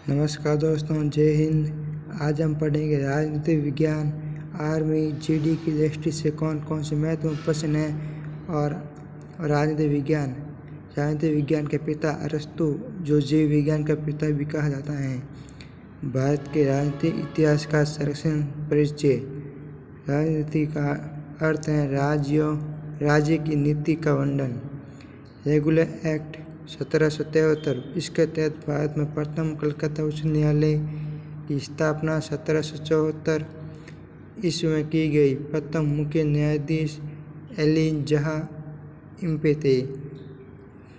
नमस्कार दोस्तों, जय हिंद। आज हम पढ़ेंगे राजनीति विज्ञान। आर्मी जीडी की दृष्टि से कौन कौन से महत्वपूर्ण प्रश्न हैं और राजनीति विज्ञान के पिता अरस्तु, जो जीव विज्ञान का पिता भी कहा जाता है। भारत के राजनीतिक इतिहास का संरक्षण परिचय। राजनीति का अर्थ है राज्य की नीति का वर्णन। रेगुलर एक्ट 1773, इसके तहत भारत में प्रथम कलकत्ता उच्च न्यायालय की स्थापना 1774 ईस्वी में की गई। प्रथम मुख्य न्यायाधीश एलिजाह इम्पे थे।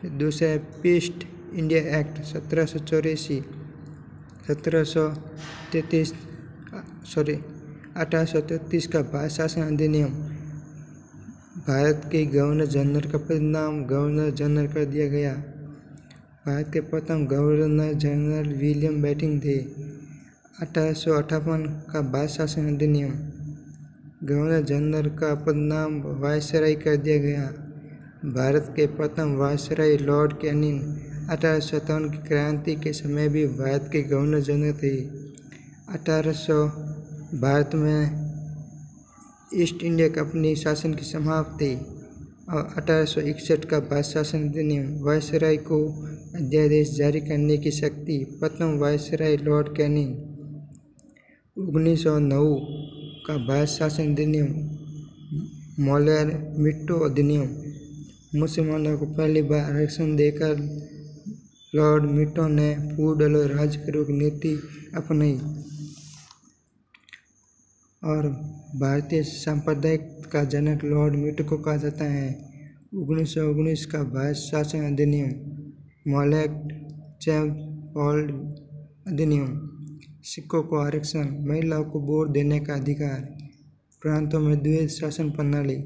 दूसरा ईस्ट इंडिया एक्ट 1784, 1833 का भारत शासन अधिनियम। भारत के गवर्नर जनरल का पद नाम गवर्नर जनरल कर दिया गया। भारत के प्रथम गवर्नर जनरल विलियम बेंटिंक थे। 1858 का भारत शासन अधिनियम। गवर्नर जनरल का पद नाम वायसराय कर दिया गया। भारत के प्रथम वायसराय लॉर्ड कैनिंग 1857 की क्रांति के समय भी भारत के गवर्नर जनरल थे। 1800 भारत में ईस्ट इंडिया कंपनी शासन की समाप्ति और 1861 का भारत शासन अधिनियम। वायसराय को अध्यादेश जारी करने की शक्ति। प्रथम वायसराय लॉर्ड कैनिंग। 1909 का भारत शासन अधिनियम। मोलेर मिट्टो अधिनियम। मुसलमानों को पहली बार आरक्षण देकर लॉर्ड मिट्टो ने फूडल और राज करो की नीति अपनाई और भारतीय सांप्रदायिक का जनक लॉर्ड मिट्टो को कहा जाता है। 1919 का भारत शासन अधिनियम। मोलेट-चैम्प-फोल्ड अधिनियम। सिखों को आरक्षण। महिलाओं को वोट देने का अधिकार। प्रांतों में द्वैध शासन प्रणाली।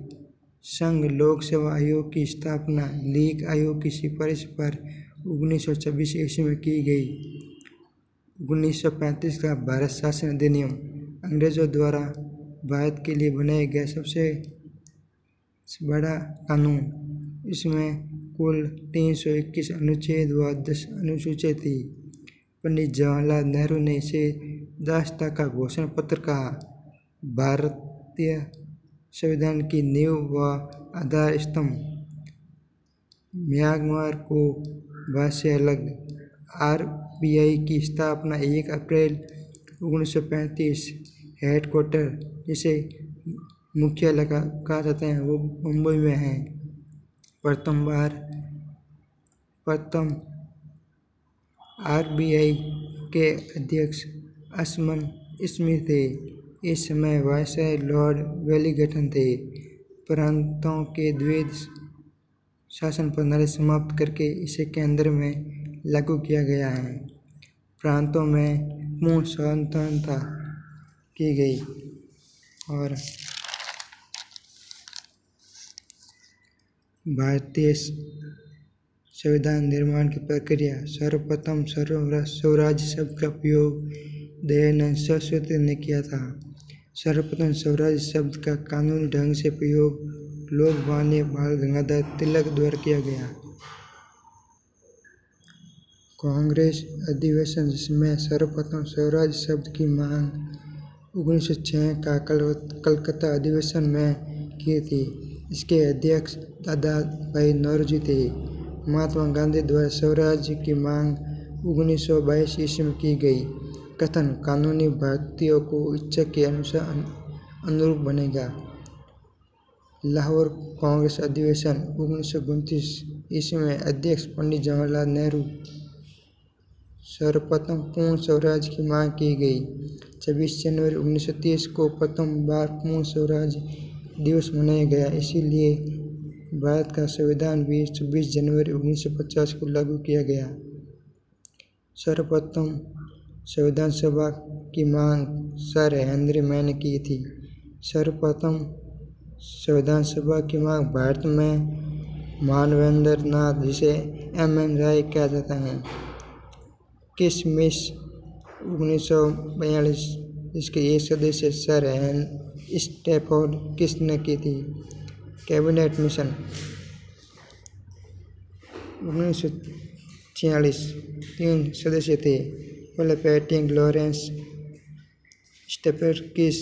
संघ लोक सेवा आयोग की स्थापना लीग आयोग की सिफारिश पर 1926 ईस्वी में की गई। 1935 का भारत शासन अधिनियम अंग्रेजों द्वारा भारत के लिए बनाया गया सबसे बड़ा कानून। इसमें कुल 321 अनुच्छेद व 10 अनुसूचियाँ थी। पंडित जवाहरलाल नेहरू ने इसे दासता का घोषणा पत्र कहा। भारतीय संविधान की नींव व आधार स्तंभ। म्यांमार को भारत से अलग। आरबीआई की स्थापना 1 अप्रैल 1935। हेडक्वार्टर जिसे मुख्यालय कहा जाता है वो मुंबई में है। प्रथम आरबीआई के अध्यक्ष असमान स्मिथ थे। इस समय वायसराय लॉर्ड वेलिंगटन थे। प्रांतों के द्वैध शासन प्रणाली समाप्त करके इसे केंद्र में लागू किया गया है। प्रांतों में पूर्ण स्वतंत्रता की गई। और भारतीय संविधान निर्माण की प्रक्रिया। सर्वप्रथम स्वराज्य शब्द का प्रयोग दयानंद सरस्वती ने किया था। सर्वप्रथम स्वराज्य शब्द का कानूनी ढंग से प्रयोग लोकमान्य बाल गंगाधर तिलक द्वारा किया गया। कांग्रेस अधिवेशन जिसमें सर्वप्रथम स्वराज्य शब्द की मांग 1906 का कलकत्ता अधिवेशन में की थी। इसके अध्यक्ष दादा भाई नौरोजी थे। महात्मा गांधी द्वारा स्वराज्य की मांग 1922 ईस्वी में की गई। कथन कानूनी भारतीयों को इच्छा के अनुरूप बनेगा। लाहौर कांग्रेस अधिवेशन 1929 ईस्वी में अध्यक्ष पंडित जवाहरलाल नेहरू। सर्वप्रथम पूर्ण स्वराज की मांग की गई। 26 जनवरी 1930 को प्रथम बार पूर्ण स्वराज दिवस मनाया गया। इसीलिए भारत का संविधान भी 26 जनवरी 1950 को लागू किया गया। सर्वप्रथम संविधान सभा की मांग सर हेनरी मैन ने की थी। सर्वप्रथम संविधान सभा की मांग भारत में मानवेंद्र नाथ, जिसे एम.एन. राय कहा जाता है। किसमिस 1942, इसके एक सदस्य सर स्टैफोर्ड किस ने की थी। कैबिनेट मिशन 1946, 3 सदस्य थे। पॉलपेटिंग, लॉरेंस स्टेपरकिस,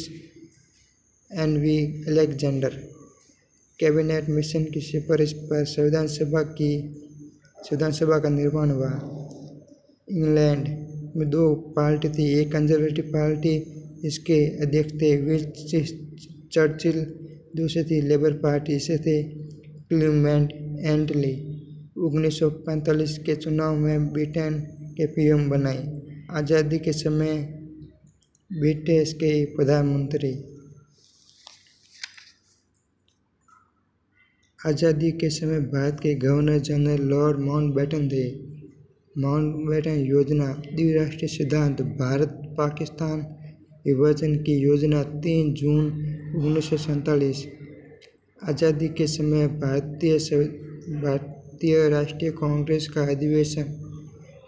एन.वी. अलेक्जेंडर। कैबिनेट मिशन की सिफारिश पर संविधान सभा का निर्माण हुआ। इंग्लैंड में दो पार्टी थी, एक कंजर्वेटिव पार्टी, इसके अध्यक्ष थे विंस्टन चर्चिल, दूसरी थी लेबर पार्टी, इसे थे क्लीमेंट एटली। 1945 के चुनाव में ब्रिटेन के पीएम बनाए। आज़ादी के समय ब्रिटिश के प्रधानमंत्री। आज़ादी के समय भारत के गवर्नर जनरल लॉर्ड माउंटबेटन थे। माउंटबेटन योजना, द्विराष्ट्रीय सिद्धांत, भारत पाकिस्तान विभाजन की योजना, 3 जून 1947। आज़ादी के समय भारतीय राष्ट्रीय कांग्रेस का अधिवेशन,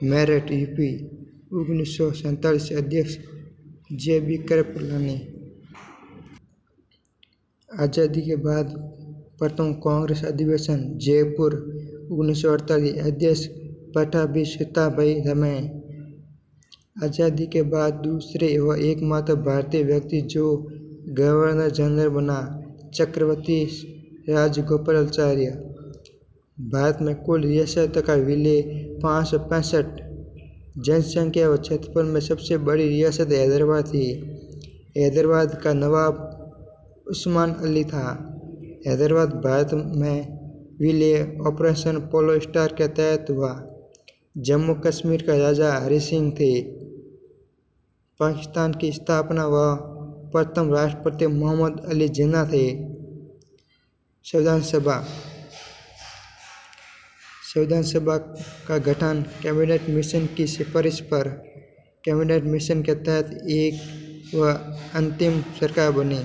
मेरठ यूपी, 1947। अध्यक्ष जे.बी. कृपलानी। आज़ादी के बाद प्रथम कांग्रेस अधिवेशन, जयपुर, 1948। अध्यक्ष पट्टाभी सीताभाई दमे। आज़ादी के बाद दूसरे व एकमात्र भारतीय व्यक्ति जो गवर्नर जनरल बना, चक्रवर्ती राजगोपालाचार्य। भारत में कुल रियासत का विलय 565। जनसंख्या व क्षेत्रफल में सबसे बड़ी रियासत हैदराबाद थी। हैदराबाद का नवाब उस्मान अली था। हैदराबाद भारत में विलय ऑपरेशन पोलो स्टार के तहत हुआ। जम्मू कश्मीर का राजा हरि सिंह थे। पाकिस्तान की स्थापना व प्रथम राष्ट्रपति मोहम्मद अली जिन्ना थे। संविधान सभा का गठन कैबिनेट मिशन की सिफारिश पर। कैबिनेट मिशन के तहत एक व अंतिम सरकार बनी,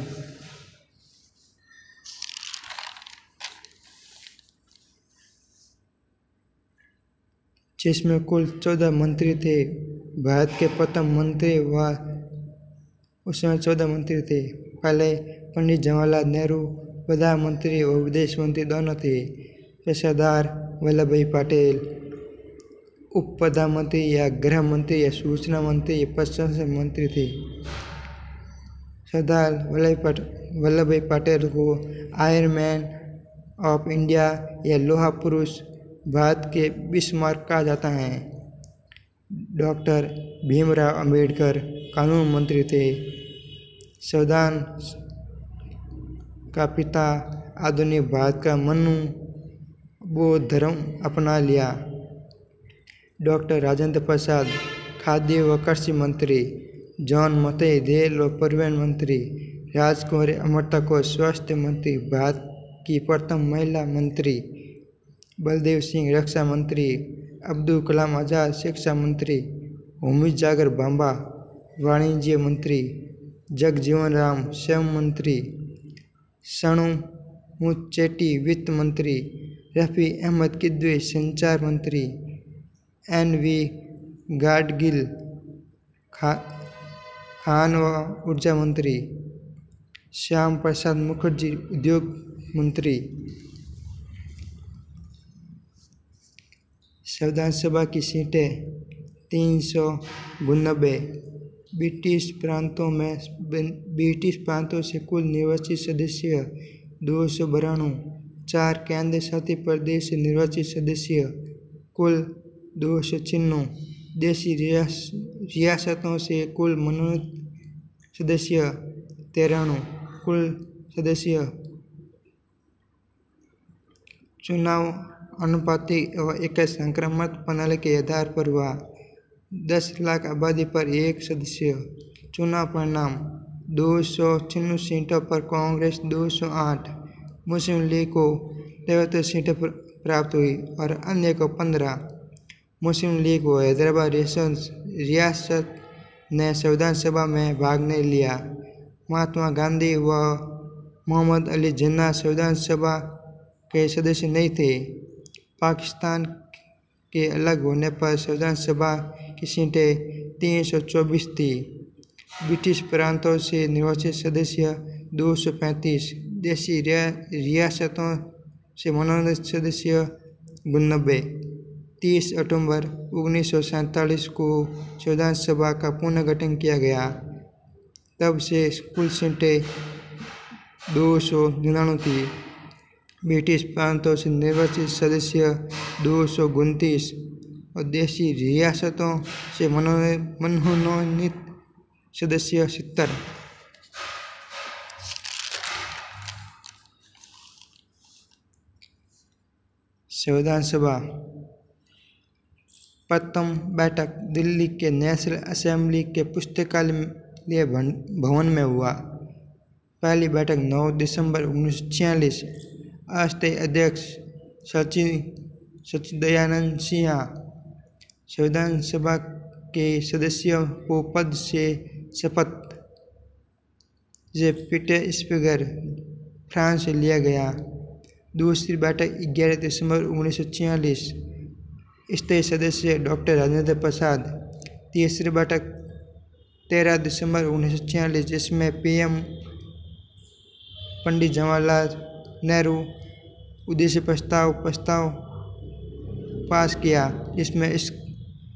जिसमें कुल 14 मंत्री थे। भारत के प्रथम मंत्री व उसमें 14 मंत्री थे। पहले पंडित जवाहरलाल नेहरू प्रधानमंत्री और विदेश मंत्री दोनों थे। सरदार वल्लभ भाई पटेल उप प्रधानमंत्री या गृह मंत्री या सूचना मंत्री या प्रशासन मंत्री थे। सरदार वल्लभ भाई पटेल को आयरन मैन ऑफ इंडिया या लोहा पुरुष भारत के बिस्मार्क कहा जाता है। डॉक्टर भीमराव अंबेडकर कानून मंत्री थे। संविधान का पिता आधुनिक भारत का मनु बौद्ध धर्म अपना लिया। डॉक्टर राजेंद्र प्रसाद खाद्य व कृषि मंत्री। जॉन मथई रेल व परिवहन मंत्री। राजकुमारी अमृता को स्वास्थ्य मंत्री, भारत की प्रथम महिला मंत्री। बलदेव सिंह रक्षा मंत्री। अब्दुल कलाम आज़ाद शिक्षा मंत्री। होमी जागर भाभा वाणिज्य मंत्री। जगजीवन राम श्रम मंत्री। सणु मुचेटी वित्त मंत्री। रफ़ी अहमद किदवई संचार मंत्री। एन.वी. गाडगिल खान व ऊर्जा मंत्री। श्याम प्रसाद मुखर्जी उद्योग मंत्री। संविधान सभा की सीटें 392। ब्रिटिश प्रांतों से कुल निर्वाचित सदस्य 292। 4 केंद्र शासित प्रदेश से निर्वाचित सदस्य कुल 296। देशी रियासतों से कुल मनोनीत सदस्य 93। कुल सदस्य चुनाव अनुपातिक व एक संक्रमण प्रणाली के आधार पर हुआ। 10 लाख आबादी पर एक सदस्य। चुनाव परिणाम 296 सीटों पर कांग्रेस 208, मुस्लिम लीग को 73 सीटें प्राप्त हुई और अन्य को 15। मुस्लिम लीग व हैदराबाद रियासत ने संविधान सभा में भाग नहीं लिया। महात्मा गांधी व मोहम्मद अली जिन्ना संविधान सभा के सदस्य नहीं थे। पाकिस्तान के अलग होने पर संविधान सभा की सीटें 324 थी। ब्रिटिश प्रांतों से निर्वाचित सदस्य 235। देशी रियासतों से मनोनीत सदस्य 92। 30 अक्टूबर 1947 को संविधान सभा का पुनर्गठन किया गया। तब से कुल सीटें 299 थी। ब्रिटिश प्रांतों से निर्वाचित सदस्य 229 और देशी रियासतों से मनोनीत सदस्य 70। संविधान सभा प्रथम बैठक दिल्ली के नेशनल असेंबली के पुस्तकालय भवन में हुआ। पहली बैठक 9 दिसंबर 1946। अस्थायी अध्यक्ष सच्चिदानंद सिन्हा। संविधान सभा के सदस्यों को पद से शपथ पीटर स्पीकर फ्रांस से लिया गया। दूसरी बैठक 11 दिसंबर 1946। स्थायी सदस्य डॉक्टर राजेंद्र प्रसाद। तीसरी बैठक 13 दिसंबर 1946 जिसमें पीएम पंडित जवाहरलाल नेहरू उद्देश्य प्रस्ताव पास किया, जिसमें इस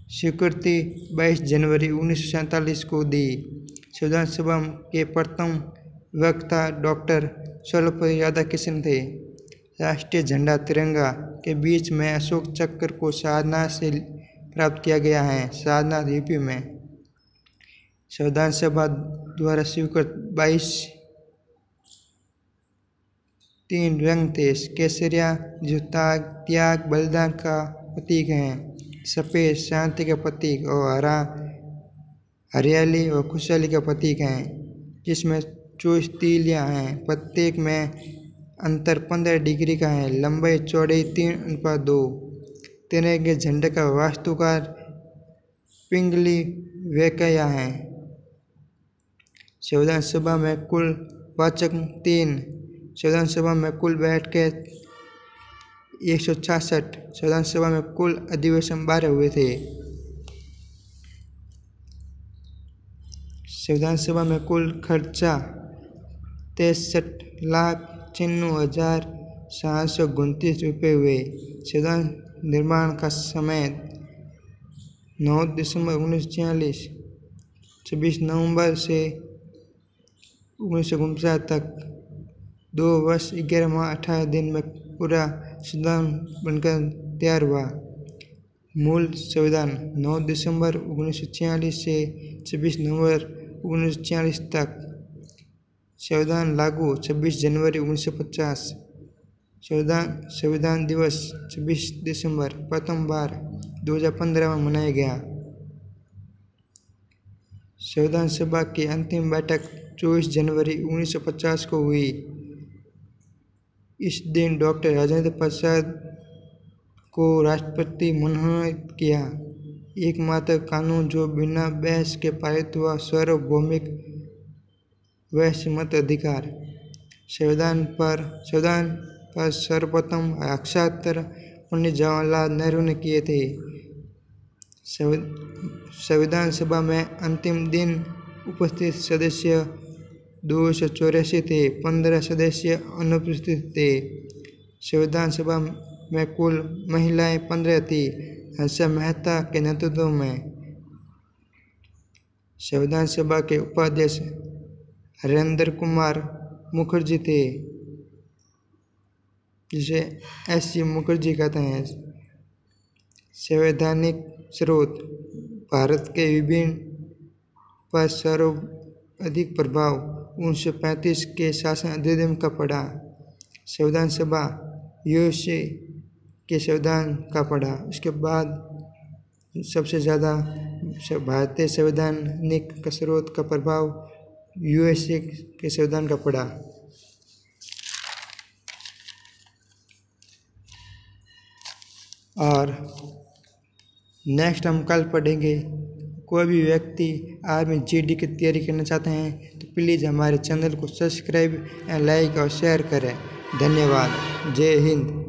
स्वीकृति 22 जनवरी 1947 को दी। संविधान सभा के प्रथम वक्ता डॉक्टर सर्वपल्ली राधाकृष्णन थे। राष्ट्रीय झंडा तिरंगा के बीच में अशोक चक्र को सारनाथ से प्राप्त किया गया है, सारनाथ यूपी में। संविधान सभा द्वारा स्वीकृत 22 3 रंग थे। केसरिया जो त्याग बलिदान का प्रतीक है, सफ़ेद शांति का प्रतीक और हरा हरियाली और खुशहाली का प्रतीक है, जिसमें 24 तीलियाँ हैं। प्रत्येक में अंतर 15 डिग्री का है। लंबाई चौड़ाई 3:2। तिरंगे के झंडे का वास्तुकार पिंगली वेंकैया है। संविधान सभा में कुल वाचक 3। संविधान सभा में कुल बैठकें 166। संविधान सभा में कुल अधिवेशन 12 हुए थे। संविधान सभा में कुल खर्चा 63,96,729 रुपये हुए। संविधान निर्माण का समय 9 दिसंबर 1946, 26 नवंबर से 1949 तक 2 वर्ष 11 माह 18 दिन में पूरा संविधान बनकर तैयार हुआ। मूल संविधान 9 दिसंबर 1946 से 26 नवंबर 1946 तक। संविधान लागू 26 जनवरी 1950। संविधान दिवस 26 दिसंबर प्रथम बार 2015 में मनाया गया। संविधान सभा की अंतिम बैठक 24 जनवरी 1950 को हुई। इस दिन डॉक्टर राजेंद्र प्रसाद को राष्ट्रपति मनोनीत किया। एकमात्र कानून जो बिना बहस के पारित हुआ, सार्वभौमिक वैश्विक अधिकार। संविधान पर सर्वप्रथम हस्ताक्षर पंडित जवाहरलाल नेहरू ने किए थे। संविधान सभा में अंतिम दिन उपस्थित सदस्य 284 थे। 15 सदस्य अनुपस्थित थे। संविधान सभा में कुल महिलाएं 15 थी, हर्षा मेहता के नेतृत्व में। संविधान सभा के उपाध्यक्ष हरेंद्र कुमार मुखर्जी थे, जिसे एस.सी. मुखर्जी कहते हैं। संवैधानिक स्रोत: भारत के विभिन्न पर सर्वाधिक प्रभाव 1935 के शासन अधिनियम का पड़ा। संविधान सभा यूएसए के संविधान का पढ़ा। उसके बाद सबसे ज़्यादा भारतीय संवैधानिक स्रोत का प्रभाव यूएसए के संविधान का पड़ा। और नेक्स्ट हम कल पढ़ेंगे। कोई भी व्यक्ति आर्मी जीडी की तैयारी करना चाहते हैं तो प्लीज़ हमारे चैनल को सब्सक्राइब एंड लाइक और शेयर करें। धन्यवाद। जय हिंद।